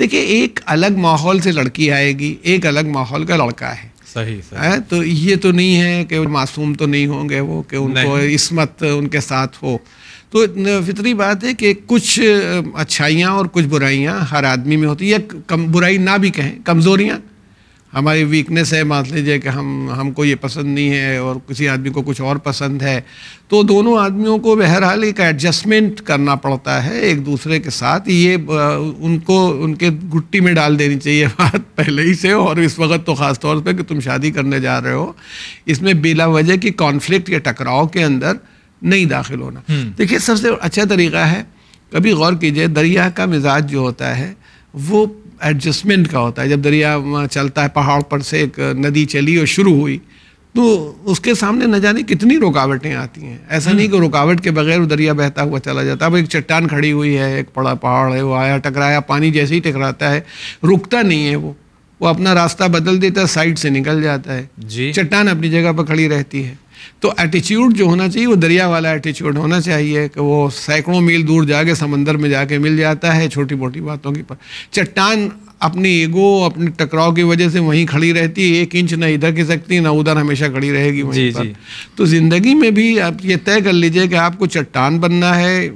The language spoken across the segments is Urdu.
دیکھیے ایک الگ ماحول سے لڑکی آئے گی, ایک الگ ماحول کا لڑکا ہے. صحیح. تو یہ تو نہیں ہے کہ معصوم تو نہیں ہوں گے وہ, کہ ان کو عصمت ان کے ساتھ ہو. تو فطری بات ہے کہ کچھ اچھائیاں اور کچھ برائیاں ہر آدمی میں ہوتی ہے, یا برائی نہ بھی کہیں, کمزوریاں ہماری ویکنیس ہے. مان لیجیے کہ ہم کو یہ پسند نہیں ہے اور کسی آدمی کو کچھ اور پسند ہے, تو دونوں آدمیوں کو بہرحال ایک ایڈجسٹمنٹ کرنا پڑتا ہے ایک دوسرے کے ساتھ. یہ ان کو ان کے گٹی میں ڈال دینی چاہیے بات پہلے ہی سے, اور اس وقت تو خاص طور پہ کہ تم شادی کرنے جا رہے ہو, اس میں بلا وجہ کی کانفلکٹ یا ٹکراؤ کے اندر نہیں داخل ہونا. دیکھیے سب سے اچھا طریقہ ہے, کبھی غور کیجئے, دریا کا مزاج جو ہوتا ہے وہ ایڈجسٹمنٹ کا ہوتا ہے. جب دریا چلتا ہے, پہاڑ پر سے ایک ندی چلی اور شروع ہوئی, تو اس کے سامنے نہ جانے کتنی رکاوٹیں آتی ہیں. ایسا نہیں کہ رکاوٹ کے بغیر دریا بہتا ہوا چلا جاتا. اب ایک چٹان کھڑی ہوئی ہے, ایک بڑا پہاڑ ہے, وہ آیا ٹکرایا, پانی جیسے ہی ٹکراتا ہے رکتا نہیں ہے, وہ اپنا راستہ بدل دیتا ہے, سائڈ سے نکل جاتا ہے. چٹان اپنی جگہ پر کھڑی رہتی ہے. تو ایٹیچیوڈ جو ہونا چاہیے وہ دریا والا ایٹیچیوڈ ہونا چاہیے کہ وہ سینکڑوں میل دور جا کے سمندر میں جا کے مل جاتا ہے چھوٹی موٹی باتوں کی پر. چٹان اپنی ایگو, اپنے ٹکراؤ کی وجہ سے وہیں کھڑی رہتی ہے, ایک انچ نہ ادھر کی سکتی نہ ادھر, ہمیشہ کھڑی رہے گی وہیں پر. تو زندگی میں بھی آپ یہ طے کر لیجئے کہ آپ کو چٹان بننا ہے,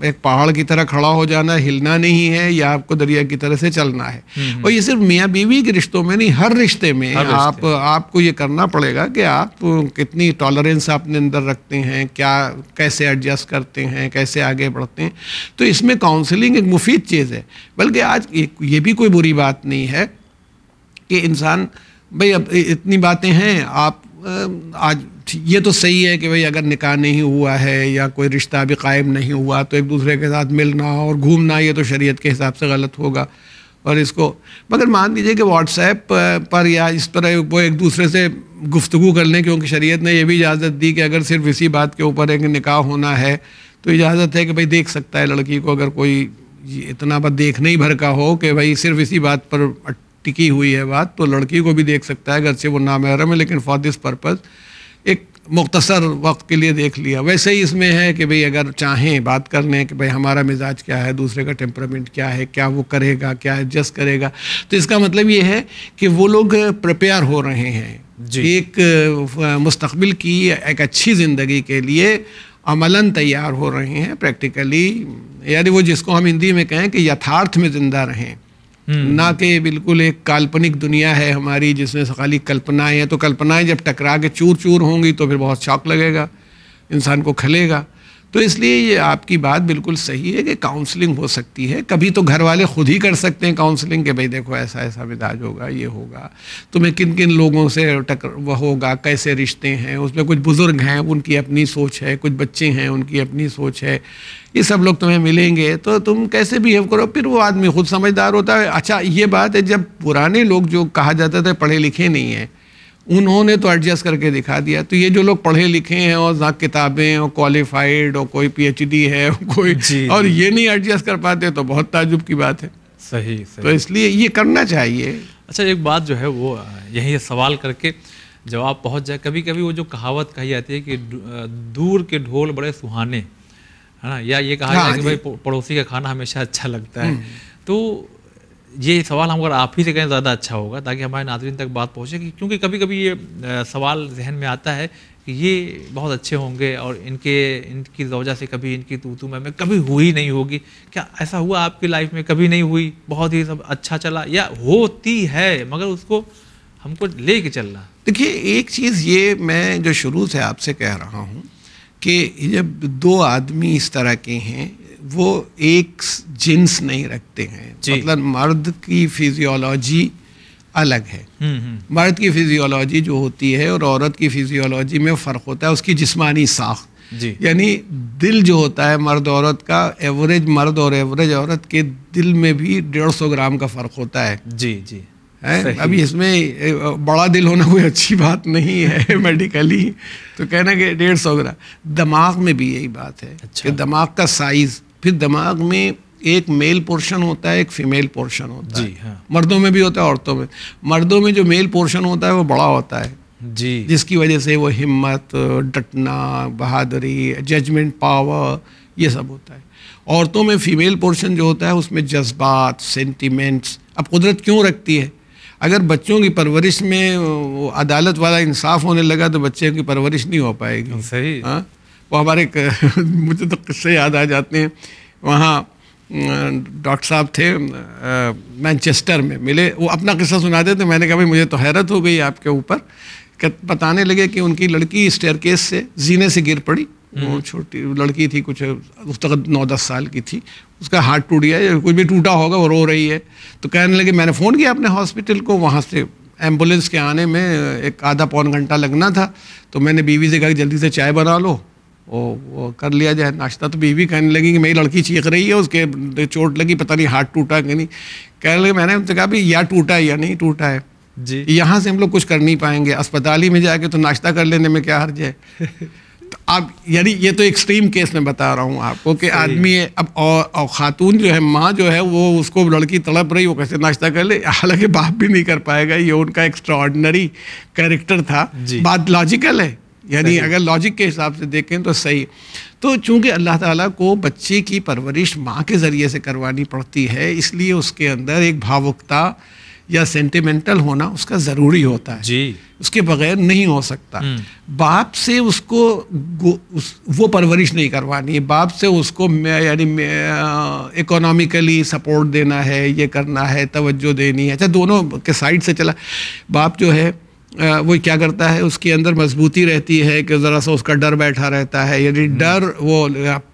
ایک پہاڑ کی طرح کھڑا ہو جانا, ہلنا نہیں ہے, یا آپ کو دریا کی طرح سے چلنا ہے. اور یہ صرف میاں بیوی کے رشتوں میں نہیں, ہر رشتے میں آپ کو یہ کرنا پڑے گا کہ آپ کتنی ٹالرنس اپنے اندر رکھتے ہیں, کیا کیسے ایڈجسٹ کرتے ہیں, کیسے آگے بڑھتے ہیں. تو اس میں کاؤنسلنگ ایک مفید چیز ہے. بلکہ آج یہ بھی کوئی بری بات نہیں ہے کہ انسان بھائی اب اتنی باتیں ہیں, آپ آج یہ تو صحیح ہے کہ بھائی اگر نکاح نہیں ہوا ہے یا کوئی رشتہ بھی قائم نہیں ہوا تو ایک دوسرے کے ساتھ ملنا اور گھومنا یہ تو شریعت کے حساب سے غلط ہوگا. اور اس کو مگر مان لیجیے کہ واٹس ایپ پر یا اس طرح وہ ایک دوسرے سے گفتگو کر لیں, کیونکہ شریعت نے یہ بھی اجازت دی کہ اگر صرف اسی بات کے اوپر ایک نکاح ہونا ہے تو اجازت ہے کہ بھائی دیکھ سکتا ہے لڑکی کو, اگر کوئی اتنا بس دیکھنے ہی بھر کا ہو کہ بھائی صرف اسی بات پر ٹکی ہوئی ہے بات, تو لڑکی کو بھی دیکھ سکتا ہے, اگرچہ وہ نامحرم ہے لیکن فار دس پرپز ایک مختصر وقت کے لیے دیکھ لیا. ویسے ہی اس میں ہے کہ بھئی اگر چاہیں بات کر لیں کہ بھئی ہمارا مزاج کیا ہے, دوسرے کا ٹیمپرامنٹ کیا ہے, کیا وہ کرے گا, کیا ایڈجسٹ کرے گا. تو اس کا مطلب یہ ہے کہ وہ لوگ پریپیئر ہو رہے ہیں ایک مستقبل کی ایک اچھی زندگی کے لیے, عملاً تیار ہو رہے ہیں پریکٹیکلی. یعنی وہ جس کو ہم ہندی میں کہیں کہ یتھارتھ میں زندہ رہیں, نہ کہ بالکل ایک کالپنک دنیا ہے ہماری جس میں خالی کلپنائیں ہیں. تو کلپنائیں جب ٹکرا کے چور چور ہوں گی تو پھر بہت شوق لگے گا, انسان کو کھلے گا. تو اس لیے یہ آپ کی بات بالکل صحیح ہے کہ کاؤنسلنگ ہو سکتی ہے. کبھی تو گھر والے خود ہی کر سکتے ہیں کاؤنسلنگ کہ بھئی دیکھو ایسا ایسا مزاج ہوگا, یہ ہوگا, تمہیں کن کن لوگوں سے وہ ہوگا, کیسے رشتے ہیں, اس میں کچھ بزرگ ہیں ان کی اپنی سوچ ہے, کچھ بچے ہیں ان کی اپنی سوچ ہے, یہ سب لوگ تمہیں ملیں گے تو تم کیسے بیہیو کرو. پھر وہ آدمی خود سمجھدار ہوتا ہے. اچھا یہ بات ہے, جب پرانے لوگ جو کہا جاتا تھا پڑھے لکھے نہیں ہیں, انہوں نے تو ایڈجسٹ کر کے دکھا دیا. تو یہ جو لوگ پڑھے لکھے ہیں اور کتابیں اور کوالیفائڈ اور کوئی پی ایچ ڈی ہے کوئی اور یہ نہیں ایڈجسٹ کر پاتے تو بہت تعجب کی بات ہے. صحیح. تو اس لیے یہ کرنا چاہیے. اچھا ایک بات جو ہے وہ یہی سوال کر کے جواب پہنچ جائے. کبھی کبھی وہ جو کہاوت کہی جاتی ہے کہ دور کے ڈھول بڑے سہانے, ہے نا, یا یہ کہا جائے کہ بھائی پڑوسی کا کھانا ہمیشہ اچھا لگتا ہے. تو یہ سوال ہم اگر آپ ہی سے کہیں زیادہ اچھا ہوگا تاکہ ہمارے ناظرین تک بات پہنچے, کیونکہ کبھی کبھی یہ سوال ذہن میں آتا ہے کہ یہ بہت اچھے ہوں گے اور ان کی زوجہ سے کبھی ان کی تو میں کبھی ہوئی نہیں ہوگی. کیا ایسا ہوا آپ کی لائف میں, کبھی نہیں ہوئی, بہت ہی سب اچھا چلا, یا ہوتی ہے مگر اس کو ہم کو لے کے چلنا. دیکھیے ایک چیز یہ میں جو شروع سے آپ سے کہہ رہا ہوں کہ جب دو آدمی اس طرح کے ہیں وہ ایک جنس نہیں رکھتے ہیں. مطلب مرد کی فزیولوجی الگ ہے. مرد کی فزیولوجی جو ہوتی ہے اور عورت کی فزیولوجی میں فرق ہوتا ہے, اس کی جسمانی ساخت. یعنی دل جو ہوتا ہے مرد عورت کا, ایوریج مرد اور ایوریج عورت کے دل میں بھی 150 گرام کا فرق ہوتا ہے. ابھی اس میں بڑا دل ہونا کوئی اچھی بات نہیں ہے میڈیکلی, تو کہنا کہ 150 گرام. دماغ میں بھی یہی بات ہے کہ دماغ کا سائز, پھر دماغ میں ایک میل پورشن ہوتا ہے, ایک فیمیل پورشن ہوتا ہے. مردوں میں بھی ہوتا ہے, عورتوں میں. مردوں میں جو میل پورشن ہوتا ہے وہ بڑا ہوتا ہے, جس کی وجہ سے وہ ہمت, ڈٹنا, بہادری, ججمنٹ پاور, یہ سب ہوتا ہے. عورتوں میں فیمیل پورشن جو ہوتا ہے اس میں جذبات، سینٹیمنٹس. اب قدرت کیوں رکھتی ہے؟ اگر بچوں کی پرورش میں عدالت والا انصاف ہونے لگا تو بچے کی پرورش نہیں ہو پائے گی. صحیح. ہاں وہ ہمارے مجھے تو قصے یاد آ جاتے ہیں. وہاں ڈاکٹر صاحب تھے مینچسٹر میں ملے, وہ اپنا قصہ سناتے تھے. میں نے کہا بھائی مجھے تو حیرت ہو گئی آپ کے اوپر. بتانے لگے کہ ان کی لڑکی اسٹیئر کیس سے زینے سے گر پڑی. وہ چھوٹی لڑکی تھی, کچھ اس وقت 9-10 سال کی تھی. اس کا ہاتھ ٹوٹ گیا, کچھ بھی ٹوٹا ہوگا, وہ رو رہی ہے. تو کہنے لگے میں نے فون کیا اپنے ہاسپٹل کو, وہاں سے ایمبولینس کے آنے میں ایک آدھا پون گھنٹہ لگنا تھا. تو میں نے بیوی سے کہا کہ جلدی سے چائے بنا لو, وہ کر لیا جائے ناشتہ. تو بیوی کہنے لگی کہ میری لڑکی چیخ رہی ہے, اس کے چوٹ لگی, پتہ نہیں ہاتھ ٹوٹا کہ نہیں. کہنے لگے میں نے ان سے کہا بھی یا ٹوٹا ہے یا نہیں ٹوٹا ہے جی, یہاں سے ہم لوگ کچھ کر نہیں پائیں گے, اسپتال ہی میں جا کے تو ناشتہ کر لینے میں کیا حرج ہے. اب یعنی یہ تو ایکسٹریم کیس میں بتا رہا ہوں آپ کو کہ آدمی ہے اب, اور خاتون جو ہے, ماں جو ہے, وہ اس کو لڑکی تڑپ رہی, وہ کیسے ناشتہ کر لے. حالانکہ باپ بھی نہیں کر پائے گا, یہ ان کا ایکسٹرا آرڈنری کیریکٹر تھا. بات لاجیکل ہے, یعنی اگر لاجک کے حساب سے دیکھیں تو صحیح. تو چونکہ اللہ تعالیٰ کو بچے کی پرورش ماں کے ذریعے سے کروانی پڑتی ہے, اس لیے اس کے اندر ایک بھاوکتا یا سینٹیمنٹل ہونا اس کا ضروری ہوتا ہے جی, اس کے بغیر نہیں ہو سکتا. باپ سے اس کو وہ پرورش نہیں کروانی ہے, باپ سے اس کو یعنی اکنامیکلی سپورٹ دینا ہے, یہ کرنا ہے, توجہ دینی ہے. اچھا دونوں کے سائڈ سے چلا. باپ جو ہے وہ کیا کرتا ہے, اس کے اندر مضبوطی رہتی ہے کہ ذرا سا اس کا ڈر بیٹھا رہتا ہے, یعنی ڈر, وہ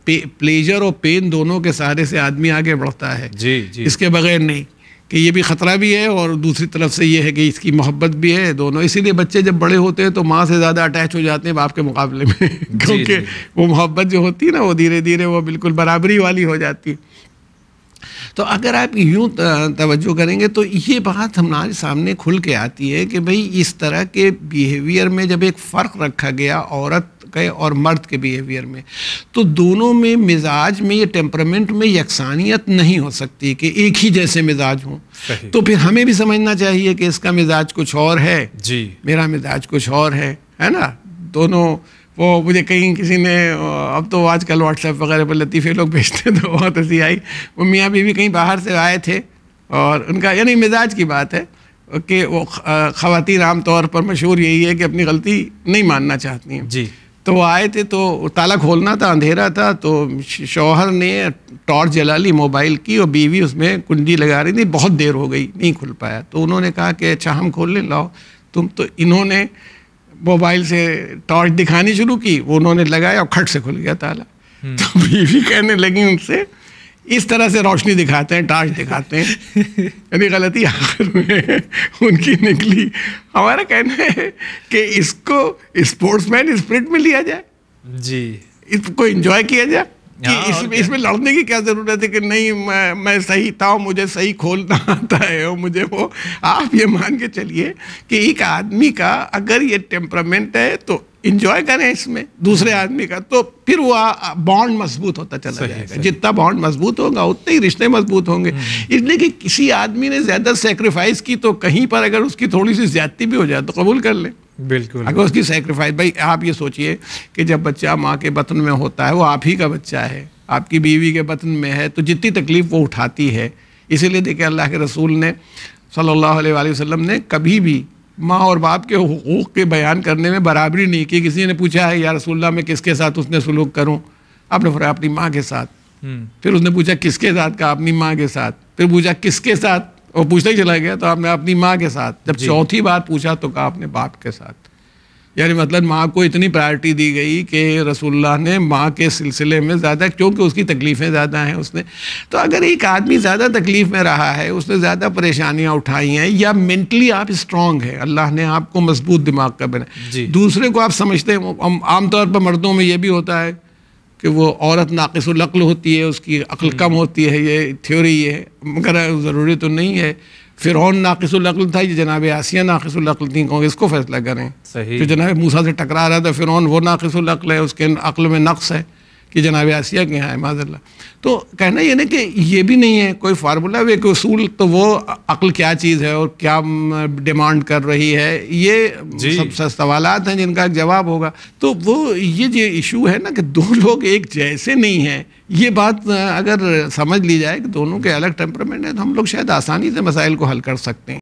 پلیجر اور پین دونوں کے سہارے سے آدمی آگے بڑھتا ہے. جی جی, اس کے بغیر نہیں, کہ یہ بھی خطرہ بھی ہے اور دوسری طرف سے یہ ہے کہ اس کی محبت بھی ہے, دونوں. اسی لیے بچے جب بڑے ہوتے ہیں تو ماں سے زیادہ اٹیچ ہو جاتے ہیں باپ کے مقابلے میں, کیونکہ وہ محبت جو ہوتی ہے نا, وہ دھیرے دھیرے وہ بالکل برابری والی ہو جاتی ہے. تو اگر آپ یوں توجہ کریں گے تو یہ بات ہمارے سامنے کھل کے آتی ہے کہ بھئی اس طرح کے بیہیویئر میں جب ایک فرق رکھا گیا عورت کے اور مرد کے بیہیویئر میں, تو دونوں میں مزاج میں یا ٹیمپرامنٹ میں یکسانیت نہیں ہو سکتی کہ ایک ہی جیسے مزاج ہوں. تو پھر ہمیں بھی سمجھنا چاہیے کہ اس کا مزاج کچھ اور ہے, جی میرا مزاج کچھ اور ہے نا. دونوں وہ مجھے کہیں کسی نے, اب تو آج کل واٹس ایپ وغیرہ پر لطیفے لوگ بھیجتے ہیں تو بہت ہنسی آئی. وہ میاں بیوی کہیں باہر سے آئے تھے اور ان کا یعنی مزاج کی بات ہے کہ وہ خواتین عام طور پر مشہور یہی ہے کہ اپنی غلطی نہیں ماننا چاہتی ہیں. جی, تو وہ آئے تھے تو تالا کھولنا تھا, اندھیرا تھا, تو شوہر نے ٹارچ جلا لی موبائل کی اور بیوی اس میں کنجی لگا رہی تھی. بہت دیر ہو گئی, نہیں کھل پایا. تو انہوں نے کہا کہ اچھا ہم کھول لیں, لاؤ تم. تو انہوں نے موبائل سے ٹارچ دکھانی شروع کی, وہ انہوں نے لگایا اور کھٹ سے کھل گیا تالا. تو بیوی کہنے لگی ان سے, اس طرح سے روشنی دکھاتے ہیں, ٹارچ دکھاتے ہیں. یعنی غلطی آخر میں ان کی نکلی. ہمارا کہنا ہے کہ اس کو اسپورٹس مین اسپرٹ میں لیا جائے, جی, اس کو انجوائے کیا جائے. کہ اس میں لڑنے کی کیا ضرورت ہے کہ نہیں میں صحیح تھا, مجھے صحیح کھولنا آتا ہے, اور مجھے وہ. آپ یہ مان کے چلیے کہ ایک آدمی کا اگر یہ ٹیمپرامنٹ ہے تو انجوائے کریں اس میں دوسرے آدمی کا, تو پھر وہ بانڈ مضبوط ہوتا چلا جائے گا. جتنا بانڈ مضبوط ہوگا اتنے ہی رشتے مضبوط ہوں گے. اس لیے کہ کسی آدمی نے زیادہ سیکریفائس کی تو کہیں پر اگر اس کی تھوڑی سی زیادتی بھی ہو جائے تو قبول کر لیں. بالکل, اگر اس کی سیکریفائس, بھائی آپ یہ سوچئے کہ جب بچہ ماں کے بطن میں ہوتا ہے وہ آپ ہی کا بچہ ہے, آپ کی بیوی کے بطن میں ہے, تو جتنی تکلیف وہ اٹھاتی ہے. اسی لیے دیکھیں اللہ کے رسول نے صلی اللہ علیہ وآلہ وسلم نے کبھی بھی ماں اور باپ کے حقوق کے بیان کرنے میں برابری نہیں کی. کسی نے پوچھا ہے یا رسول اللہ میں کس کے ساتھ اس نے سلوک کروں, آپ نے فرمایا اپنی ماں کے ساتھ. پھر اس نے پوچھا کس کے ساتھ, کہا اپنی ماں کے ساتھ. پھر پوچھا کس کے ساتھ, اور پوچھتا ہی چلا گیا, تو آپ نے اپنی ماں کے ساتھ. جب چوتھی بار پوچھا تو کہا اپنے باپ کے ساتھ. یعنی مطلب ماں کو اتنی پرائرٹی دی گئی کہ رسول اللہ نے ماں کے سلسلے میں زیادہ, کیونکہ اس کی تکلیفیں زیادہ ہیں اس نے. تو اگر ایک آدمی زیادہ تکلیف میں رہا ہے, اس نے زیادہ پریشانیاں اٹھائی ہیں, یا مینٹلی آپ اسٹرانگ ہیں, اللہ نے آپ کو مضبوط دماغ کا بنا, دوسرے کو آپ سمجھتے ہیں. عام طور پر مردوں میں یہ بھی ہوتا ہے کہ وہ عورت ناقص العقل ہوتی ہے, اس کی عقل کم ہوتی ہے, یہ تھیوری یہ ہے, مگر ضروری تو نہیں ہے. فرعون ناقص العقل تھا, یہ جناب آسیہ ناقص العقل تھیں, کہوں اس کو فیصلہ کریں. جو جناب موسیٰ سے ٹکرا رہا تھا فرعون, وہ ناقص العقل ہے, اس کے عقل میں نقص ہے, کہ جناب آسیہ کے یہاں ہے معاذ اللہ. تو کہنا یہ نہیں کہ یہ بھی نہیں ہے کوئی فارمولہ وہ ایک اصول. تو وہ عقل کیا چیز ہے اور کیا ڈیمانڈ کر رہی ہے، یہ سب سوالات ہیں جن کا ایک جواب ہوگا. تو وہ یہ جو ایشو ہے نا کہ دو لوگ ایک جیسے نہیں ہیں، یہ بات اگر سمجھ لی جائے کہ دونوں کے الگ ٹیمپرامنٹ ہیں تو ہم لوگ شاید آسانی سے مسائل کو حل کر سکتے ہیں.